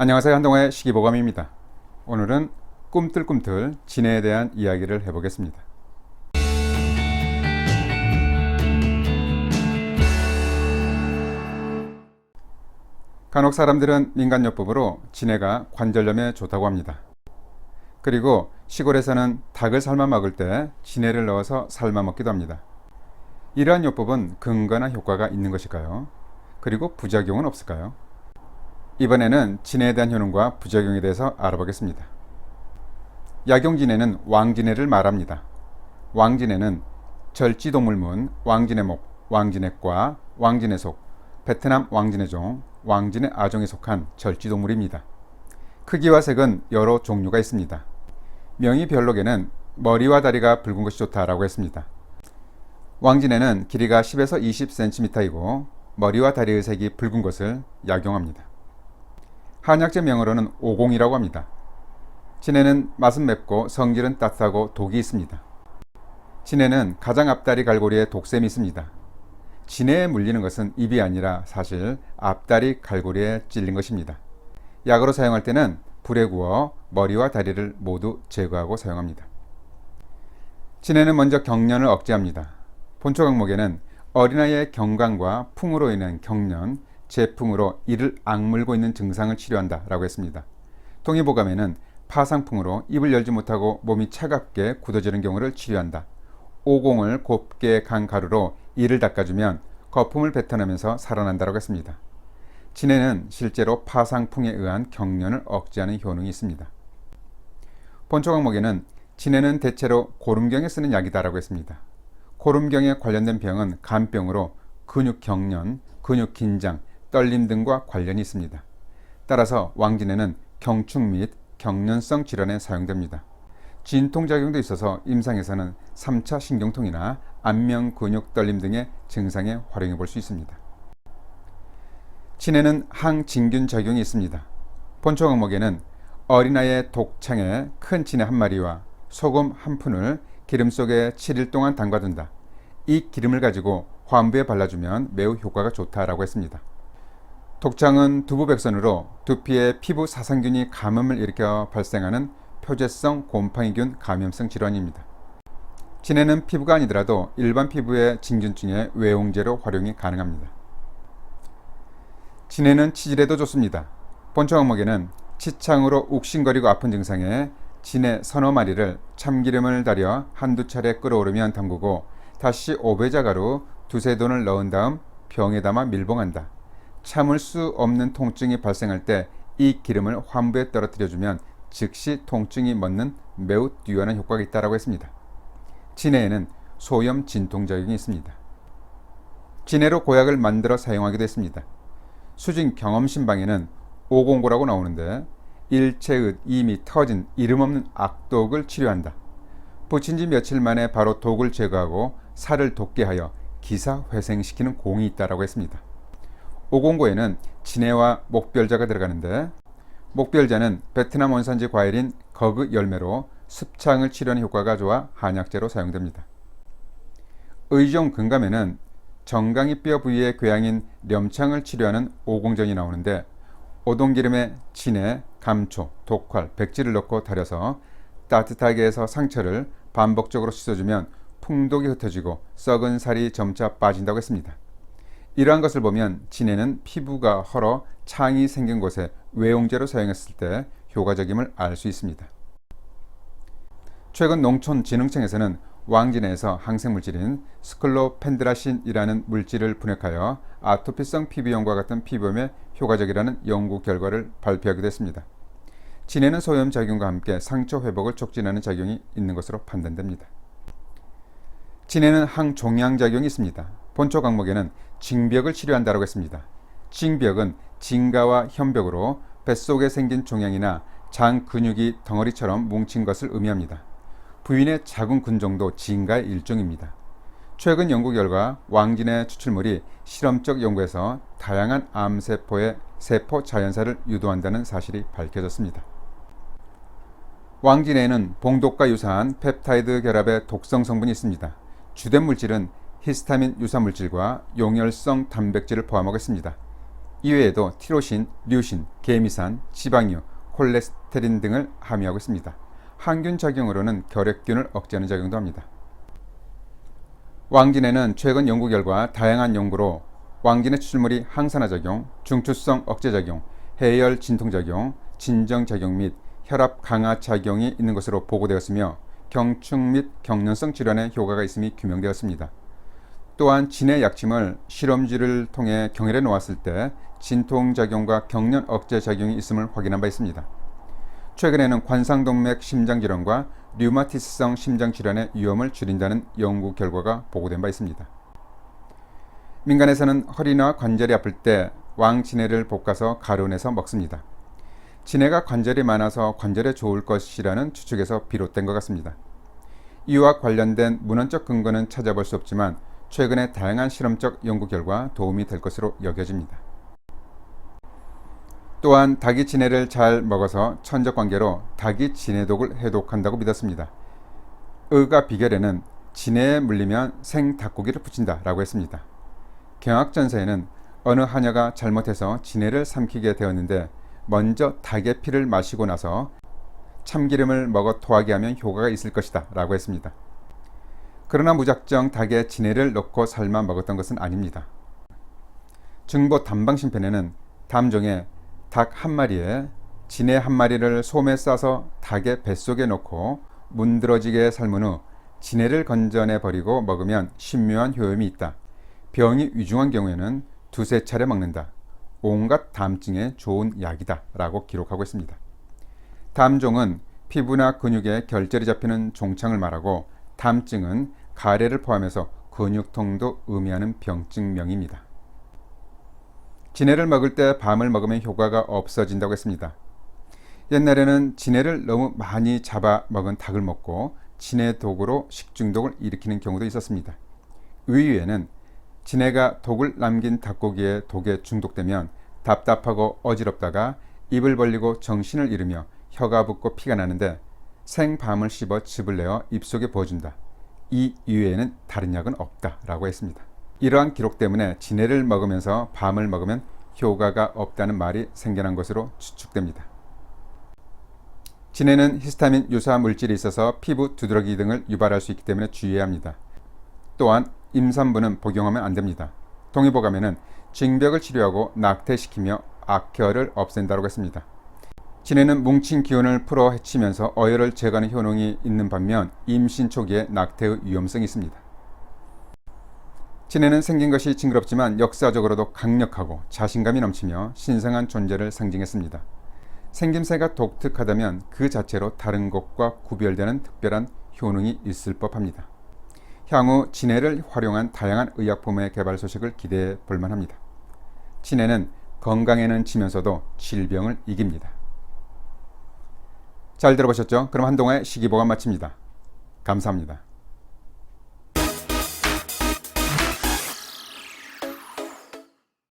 안녕하세요. 한동호의 시기보감입니다. 오늘은 꿈틀꿈틀 진해에 대한 이야기를 해보겠습니다. 간혹 사람들은 민간요법으로 진해가 관절염에 좋다고 합니다. 그리고 시골에서는 닭을 삶아 먹을 때 진해를 넣어서 삶아 먹기도 합니다. 이러한 요법은 근거나 효과가 있는 것일까요? 그리고 부작용은 없을까요? 이번에는 진해에 대한 효능과 부작용에 대해서 알아보겠습니다. 약용진해는 왕진해를 말합니다. 왕진해는 절지동물문 왕진해목, 왕진해과, 왕진해속, 베트남 왕진해종, 왕진해 아종에 속한 절지동물입니다. 크기와 색은 여러 종류가 있습니다. 명의별록에는 머리와 다리가 붉은 것이 좋다라고 했습니다. 왕진해는 길이가 10에서 20cm이고 머리와 다리의 색이 붉은 것을 약용합니다. 한약재 명어로는 오공이라고 합니다. 진해는 맛은 맵고 성질은 따뜻하고 독이 있습니다. 진해는 가장 앞다리 갈고리에 독샘이 있습니다. 진해에 물리는 것은 입이 아니라 사실 앞다리 갈고리에 찔린 것입니다. 약으로 사용할 때는 불에 구워 머리와 다리를 모두 제거하고 사용합니다. 진해는 먼저 경련을 억제합니다. 본초 강목에는 어린아이의 경강과 풍으로 인한 경련, 재풍으로 이를 악물고 있는 증상을 치료한다 라고 했습니다. 동의보감에는 파상풍으로 입을 열지 못하고 몸이 차갑게 굳어지는 경우를 치료한다. 오공을 곱게 간 가루로 이를 닦아주면 거품을 뱉어내면서 살아난다고 했습니다. 진해는 실제로 파상풍에 의한 경련을 억제하는 효능이 있습니다. 본초 강목에는 진해는 대체로 고름경에 쓰는 약이다라고 했습니다. 고름경에 관련된 병은 간병으로 근육 경련, 근육 긴장, 떨림 등과 관련이 있습니다. 따라서 왕진해는 경축 및 경련성 질환에 사용됩니다. 진통작용도 있어서 임상에서는 3차 신경통이나 안면 근육 떨림 등의 증상에 활용해 볼 수 있습니다. 진해는 항진균 작용이 있습니다. 본초 강목에는 어린아이의 독창에 큰 진해 한 마리와 소금 한 푼을 기름 속에 7일 동안 담가둔다. 이 기름을 가지고 환부에 발라주면 매우 효과가 좋다라고 했습니다. 독창은 두부백선으로 두피에 피부 사상균이 감염을 일으켜 발생하는 표재성 곰팡이균 감염성 질환입니다. 진해는 피부가 아니더라도 일반 피부의 진균증의 외용제로 활용이 가능합니다. 진해는 치질에도 좋습니다. 본초 강목에는 치창으로 욱신거리고 아픈 증상에 진해 서너 마리를 참기름을 달여 한두 차례 끓어오르면 담그고 다시 오배자가루 두세 돈을 넣은 다음 병에 담아 밀봉한다. 참을 수 없는 통증이 발생할 때 이 기름을 환부에 떨어뜨려주면 즉시 통증이 멎는 매우 뛰어난 효과가 있다고 했습니다. 진해에는 소염 진통작용이 있습니다. 진해로 고약을 만들어 사용하기도 했습니다. 수진 경험신방에는 오공고라고 나오는데 일체의 이미 터진 이름 없는 악독을 치료한다. 붙인 지 며칠 만에 바로 독을 제거하고 살을 돋게 하여 기사 회생시키는 공이 있다고 했습니다. 오공고에는 진해와 목별자가 들어가는데 목별자는 베트남 원산지 과일인 거그 열매로 습창을 치료하는 효과가 좋아 한약재로 사용됩니다. 의종 근감에는 정강이 뼈 부위의 궤양인 렴창을 치료하는 오공전이 나오는데 오동기름에 진해, 감초, 독활, 백지를 넣고 달여서 따뜻하게 해서 상처를 반복적으로 씻어주면 풍독이 흩어지고 썩은 살이 점차 빠진다고 했습니다. 이러한 것을 보면 진해는 피부가 헐어 창이 생긴 곳에 외용제로 사용했을 때 효과적임을 알 수 있습니다. 최근 농촌진흥청에서는 왕진해에서 항생물질인 스클로펜드라신이라는 물질을 분해하여 아토피성 피부염과 같은 피부염에 효과적이라는 연구 결과를 발표하기도 했습니다. 진해는 소염작용과 함께 상처 회복을 촉진하는 작용이 있는 것으로 판단됩니다. 진해는 항종양작용이 있습니다. 본초 강목에는 징벽을 치료한다고 했습니다. 징벽은 징가와 현벽으로 뱃속에 생긴 종양이나 장 근육이 덩어리처럼 뭉친 것을 의미합니다. 부인의 작은 군종도 징가의 일종입니다. 최근 연구 결과 왕진해 추출물이 실험적 연구에서 다양한 암세포의 세포 자연사를 유도한다는 사실이 밝혀졌습니다. 왕진해에는 봉독과 유사한 펩타이드 결합의 독성 성분이 있습니다. 주된 물질은 히스타민 유사 물질과 용혈성 단백질을 포함하고 있습니다. 이외에도 티로신, 류신, 개미산, 지방유, 콜레스테린 등을 함유하고 있습니다. 항균 작용으로는 결핵균을 억제하는 작용도 합니다. 왕진에는 최근 연구 결과 다양한 연구로 왕진의 추출물이 항산화 작용, 중추성 억제 작용, 해열 진통 작용, 진정 작용 및 혈압 강화 작용이 있는 것으로 보고되었으며 경축 및 경련성 질환에 효과가 있음이 규명되었습니다. 또한 진의 약침을 실험쥐를 통해 경혈에 놓았을 때 진통작용과 경련 억제 작용이 있음을 확인한 바 있습니다. 최근에는 관상동맥 심장질환과 류마티스성 심장질환의 위험을 줄인다는 연구 결과가 보고된 바 있습니다. 민간에서는 허리나 관절이 아플 때 왕진해를 볶아서 가루내서 먹습니다. 진해가 관절이 많아서 관절에 좋을 것이라는 추측에서 비롯된 것 같습니다. 이와 관련된 문헌적 근거는 찾아볼 수 없지만 최근의 다양한 실험적 연구 결과 도움이 될 것으로 여겨집니다. 또한 닭이 진해를 잘 먹어서 천적관계로 닭이 진해독을 해독한다고 믿었습니다. 의가 비결에는 진해에 물리면 생닭고기를 붙인다 라고 했습니다. 경학전서에는 어느 하녀가 잘못해서 진해를 삼키게 되었는데 먼저 닭의 피를 마시고 나서 참기름을 먹어 토하게 하면 효과가 있을 것이다 라고 했습니다. 그러나 무작정 닭에 진해를 넣고 삶아 먹었던 것은 아닙니다. 증보 담방신편에는 담종에 닭 한 마리에 진해 한 마리를 솜에 싸서 닭의 뱃속에 넣고 문드러지게 삶은 후 진해를 건져내 버리고 먹으면 신묘한 효험이 있다. 병이 위중한 경우에는 두세 차례 먹는다. 온갖 담증에 좋은 약이다 라고 기록하고 있습니다. 담종은 피부나 근육에 결절이 잡히는 종창을 말하고 담증은 가래를 포함해서 근육통도 의미하는 병증명입니다. 진해를 먹을 때 밤을 먹으면 효과가 없어진다고 했습니다. 옛날에는 진해를 너무 많이 잡아 먹은 닭을 먹고 진해 독으로 식중독을 일으키는 경우도 있었습니다. 의외에는 진해가 독을 남긴 닭고기에 독에 중독되면 답답하고 어지럽다가 입을 벌리고 정신을 잃으며 혀가 붓고 피가 나는데 생밤을 씹어 즙을 내어 입속에 부어준다. 이 이외에는 다른 약은 없다 라고 했습니다. 이러한 기록 때문에 진해를 먹으면서 밤을 먹으면 효과가 없다는 말이 생겨난 것으로 추측됩니다. 진해는 히스타민 유사 물질이 있어서 피부 두드러기 등을 유발할 수 있기 때문에 주의해야 합니다. 또한 임산부는 복용하면 안 됩니다. 동의보감에는 징벽을 치료하고 낙태시키며 악혈을 없앤다고 했습니다. 진해는 뭉친 기운을 풀어 헤치면서 어혈을 제거하는 효능이 있는 반면 임신 초기에 낙태의 위험성이 있습니다. 진해는 생긴 것이 징그럽지만 역사적으로도 강력하고 자신감이 넘치며 신성한 존재를 상징했습니다. 생김새가 독특하다면 그 자체로 다른 것과 구별되는 특별한 효능이 있을 법합니다. 향후 진해를 활용한 다양한 의약품의 개발 소식을 기대해 볼 만합니다. 진해는 건강에는 지면서도 질병을 이깁니다. 잘 들어보셨죠? 그럼 한동안의 시기보감 마칩니다. 감사합니다.